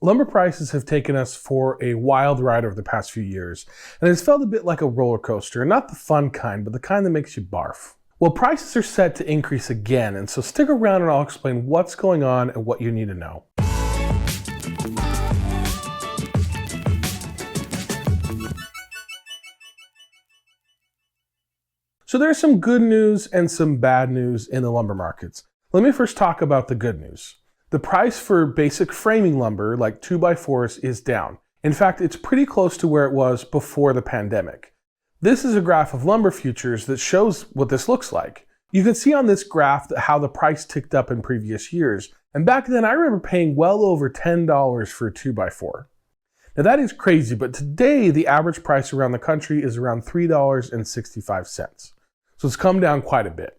Lumber prices have taken us for a wild ride over the past few years, and it's felt a bit like a roller coaster, not the fun kind, but the kind that makes you barf. Well, prices are set to increase again, and so stick around and I'll explain what's going on and what you need to know. So there's some good news and some bad news in the lumber markets. Let me first talk about the good news. The price for basic framing lumber, like 2x4s, is down. In fact, it's pretty close to where it was before the pandemic. This is a graph of lumber futures that shows what this looks like. You can see on this graph how the price ticked up in previous years. And back then, I remember paying well over $10 for a 2x4. Now that is crazy, but today the average price around the country is around $3.65. So it's come down quite a bit.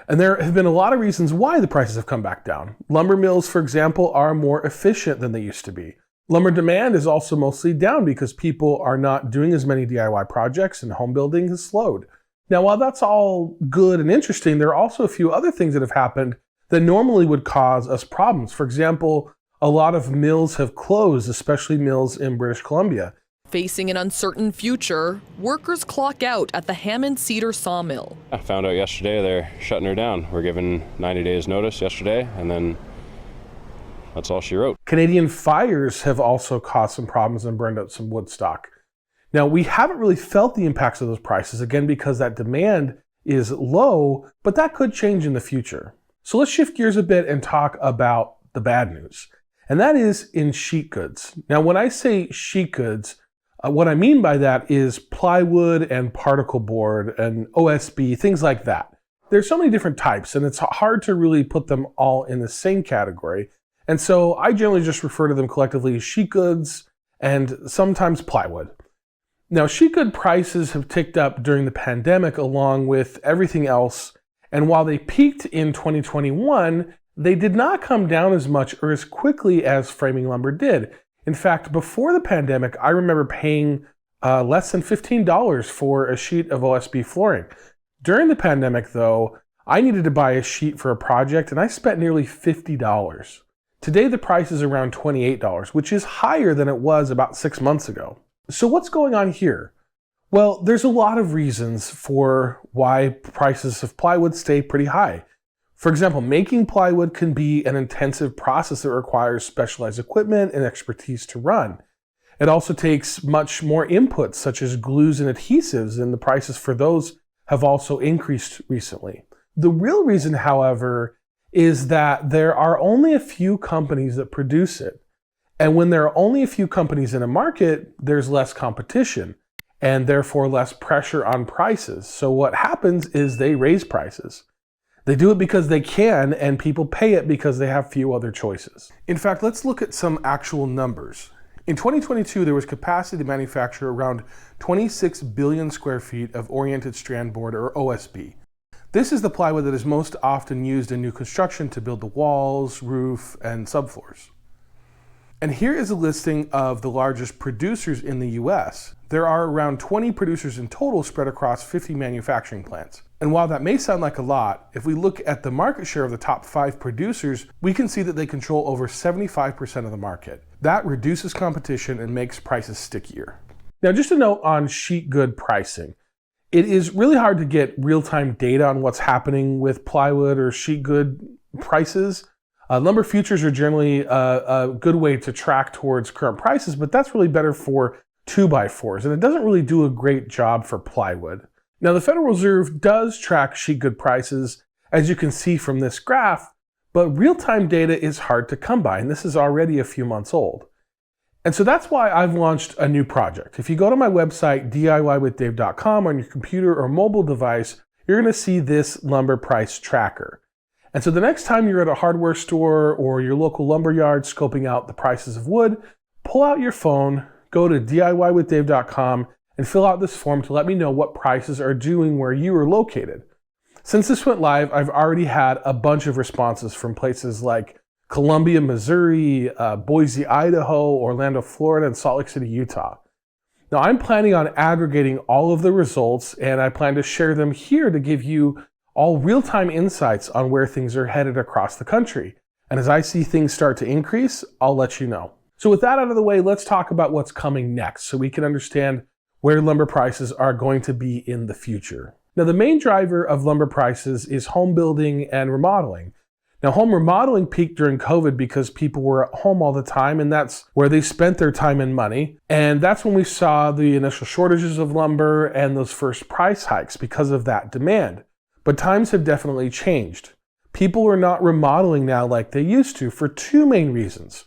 And there have been a lot of reasons why the prices have come back down. Lumber mills, for example, are more efficient than they used to be. Lumber demand is also mostly down because people are not doing as many DIY projects and home building has slowed. Now, while that's all good and interesting, there are also a few other things that have happened that normally would cause us problems. For example, a lot of mills have closed, especially mills in British Columbia. Facing an uncertain future, workers clock out at the Hammond Cedar sawmill. I found out yesterday they're shutting her down. We're given 90 days notice yesterday, and then that's all she wrote. Canadian fires have also caused some problems and burned out some wood stock. Now, we haven't really felt the impacts of those prices, again, because that demand is low, but that could change in the future. So let's shift gears a bit and talk about the bad news, and that is in sheet goods. Now, when I say sheet goods, what I mean by that is plywood and particle board and OSB, things like that. There's so many different types, and it's hard to really put them all in the same category. And so I generally just refer to them collectively as sheet goods and sometimes plywood. Now, sheet good prices have ticked up during the pandemic along with everything else. And while they peaked in 2021, they did not come down as much or as quickly as framing lumber did. In fact, before the pandemic, I remember paying less than $15 for a sheet of OSB flooring. During the pandemic, though, I needed to buy a sheet for a project, and I spent nearly $50. Today, the price is around $28, which is higher than it was about 6 months ago. So what's going on here? Well, there's a lot of reasons for why prices of plywood stay pretty high. For example, making plywood can be an intensive process that requires specialized equipment and expertise to run. It also takes much more inputs, such as glues and adhesives, and the prices for those have also increased recently. The real reason, however, is that there are only a few companies that produce it. And when there are only a few companies in a market, there's less competition and therefore less pressure on prices. So what happens is they raise prices. They do it because they can, and people pay it because they have few other choices. In fact, let's look at some actual numbers. In 2022, there was capacity to manufacture around 26 billion square feet of oriented strand board, or OSB. This is the plywood that is most often used in new construction to build the walls, roof, and subfloors. And here is a listing of the largest producers in the US. There are around 20 producers in total spread across 50 manufacturing plants. And while that may sound like a lot, if we look at the market share of the top 5 producers, we can see that they control over 75% of the market. That reduces competition and makes prices stickier. Now, just a note on sheet good pricing. It is really hard to get real-time data on what's happening with plywood or sheet good prices. Lumber futures are generally a good way to track towards current prices, but that's really better for 2x4s, and it doesn't really do a great job for plywood. Now, the Federal Reserve does track sheet good prices, as you can see from this graph, but real-time data is hard to come by, and this is already a few months old. And so that's why I've launched a new project. If you go to my website, DIYwithdave.com, on your computer or mobile device, you're going to see this lumber price tracker. And so the next time you're at a hardware store or your local lumber yard scoping out the prices of wood, pull out your phone, go to DIYwithdave.com, and fill out this form to let me know what prices are doing where you are located. Since this went live, I've already had a bunch of responses from places like Columbia, Missouri, Boise, Idaho, Orlando, Florida, and Salt Lake City, Utah. Now, I'm planning on aggregating all of the results, and I plan to share them here to give you all real-time insights on where things are headed across the country. And as I see things start to increase, I'll let you know. So with that out of the way, let's talk about what's coming next so we can understand where lumber prices are going to be in the future. Now, the main driver of lumber prices is home building and remodeling. Now, home remodeling peaked during COVID because people were at home all the time, and that's where they spent their time and money. And that's when we saw the initial shortages of lumber and those first price hikes because of that demand. But times have definitely changed. People are not remodeling now like they used to for two main reasons.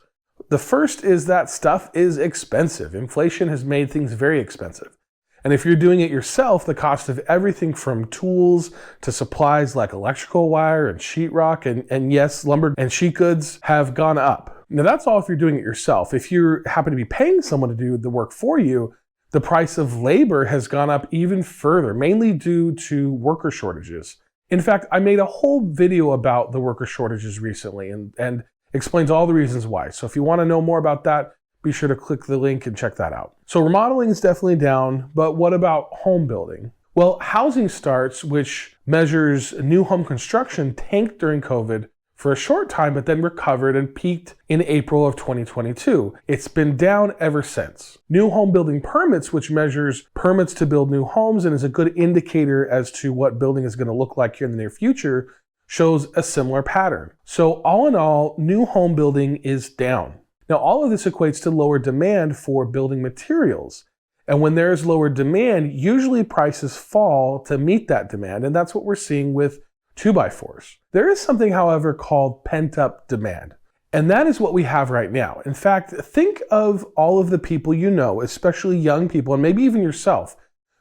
The first is that stuff is expensive. Inflation has made things very expensive. And if you're doing it yourself, the cost of everything from tools to supplies like electrical wire and sheetrock and yes, lumber and sheet goods have gone up. Now that's all if you're doing it yourself. If you happen to be paying someone to do the work for you, the price of labor has gone up even further, mainly due to worker shortages. In fact, I made a whole video about the worker shortages recently and explains all the reasons why. So if you want to know more about that, be sure to click the link and check that out. So remodeling is definitely down, but what about home building? Well, housing starts, which measures new home construction, tanked during COVID for a short time, but then recovered and peaked in April of 2022. It's been down ever since. New home building permits, which measures permits to build new homes and is a good indicator as to what building is going to look like here in the near future, shows a similar pattern. So all in all, new home building is down. Now, all of this equates to lower demand for building materials. And when there's lower demand, usually prices fall to meet that demand. And that's what we're seeing with 2x4s. There is something, however, called pent-up demand. And that is what we have right now. In fact, think of all of the people you know, especially young people, and maybe even yourself,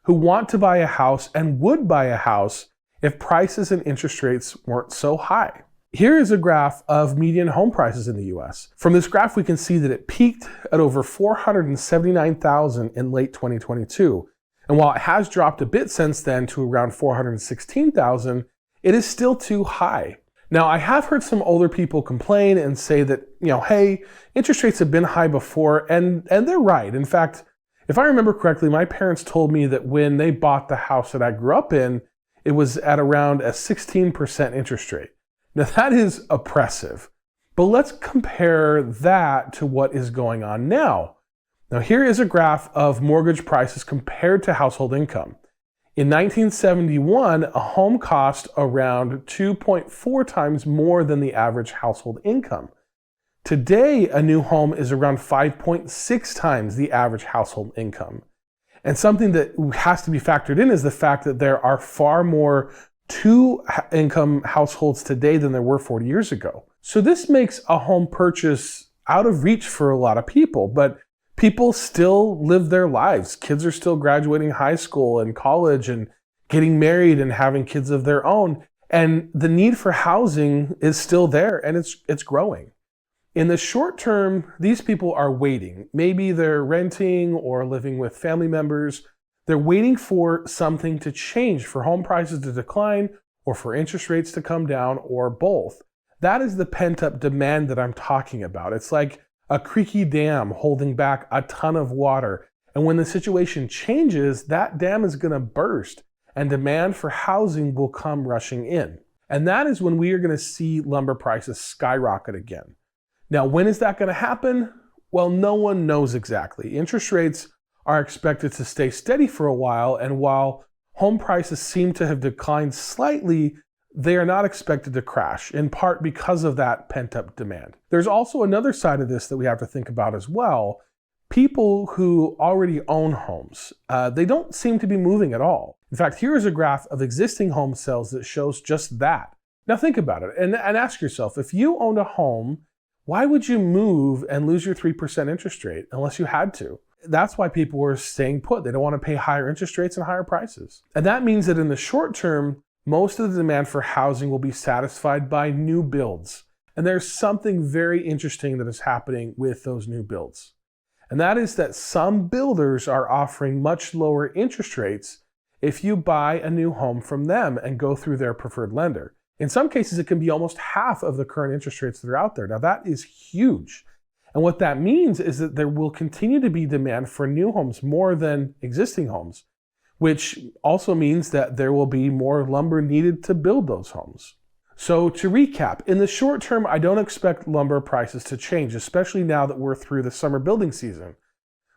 who want to buy a house and would buy a house if prices and interest rates weren't so high. Here is a graph of median home prices in the US. From this graph, we can see that it peaked at over $479,000 in late 2022. And while it has dropped a bit since then to around $416,000, it is still too high. Now, I have heard some older people complain and say that, hey, interest rates have been high before, and they're right. In fact, if I remember correctly, my parents told me that when they bought the house that I grew up in, it was at around a 16% interest rate. Now that is oppressive, but let's compare that to what is going on now. Now here is a graph of mortgage prices compared to household income. In 1971, a home cost around 2.4 times more than the average household income. Today, a new home is around 5.6 times the average household income. And something that has to be factored in is the fact that there are far more two-income households today than there were 40 years ago. So this makes a home purchase out of reach for a lot of people, but people still live their lives. Kids are still graduating high school and college and getting married and having kids of their own. And the need for housing is still there, and it's growing. In the short term, these people are waiting. Maybe they're renting or living with family members. They're waiting for something to change, for home prices to decline, or for interest rates to come down, or both. That is the pent-up demand that I'm talking about. It's like a creaky dam holding back a ton of water. And when the situation changes, that dam is going to burst, and demand for housing will come rushing in. And that is when we are going to see lumber prices skyrocket again. Now, when is that going to happen? Well, no one knows exactly. Interest rates are expected to stay steady for a while, and while home prices seem to have declined slightly, they are not expected to crash, in part because of that pent-up demand. There's also another side of this that we have to think about as well. People who already own homes, they don't seem to be moving at all. In fact, here is a graph of existing home sales that shows just that. Now think about it and ask yourself, if you owned a home, why would you move and lose your 3% interest rate unless you had to? That's why people are staying put. They don't want to pay higher interest rates and higher prices. And that means that in the short term, most of the demand for housing will be satisfied by new builds. And there's something very interesting that is happening with those new builds. And that is that some builders are offering much lower interest rates if you buy a new home from them and go through their preferred lender. In some cases, it can be almost half of the current interest rates that are out there. Now, that is huge. And what that means is that there will continue to be demand for new homes more than existing homes, which also means that there will be more lumber needed to build those homes. So to recap, in the short term, I don't expect lumber prices to change, especially now that we're through the summer building season.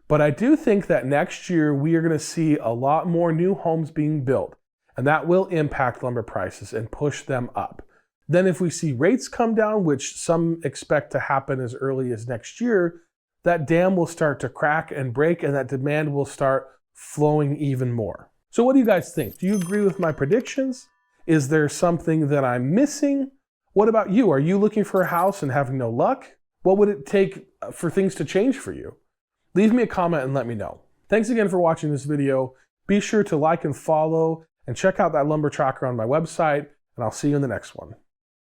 But I do think that next year we are going to see a lot more new homes being built, and that will impact lumber prices and push them up. Then if we see rates come down, which some expect to happen as early as next year, that dam will start to crack and break, and that demand will start flowing even more. So what do you guys think? Do you agree with my predictions? Is there something that I'm missing? What about you? Are you looking for a house and having no luck? What would it take for things to change for you? Leave me a comment and let me know. Thanks again for watching this video. Be sure to like and follow and check out that lumber tracker on my website, and I'll see you in the next one.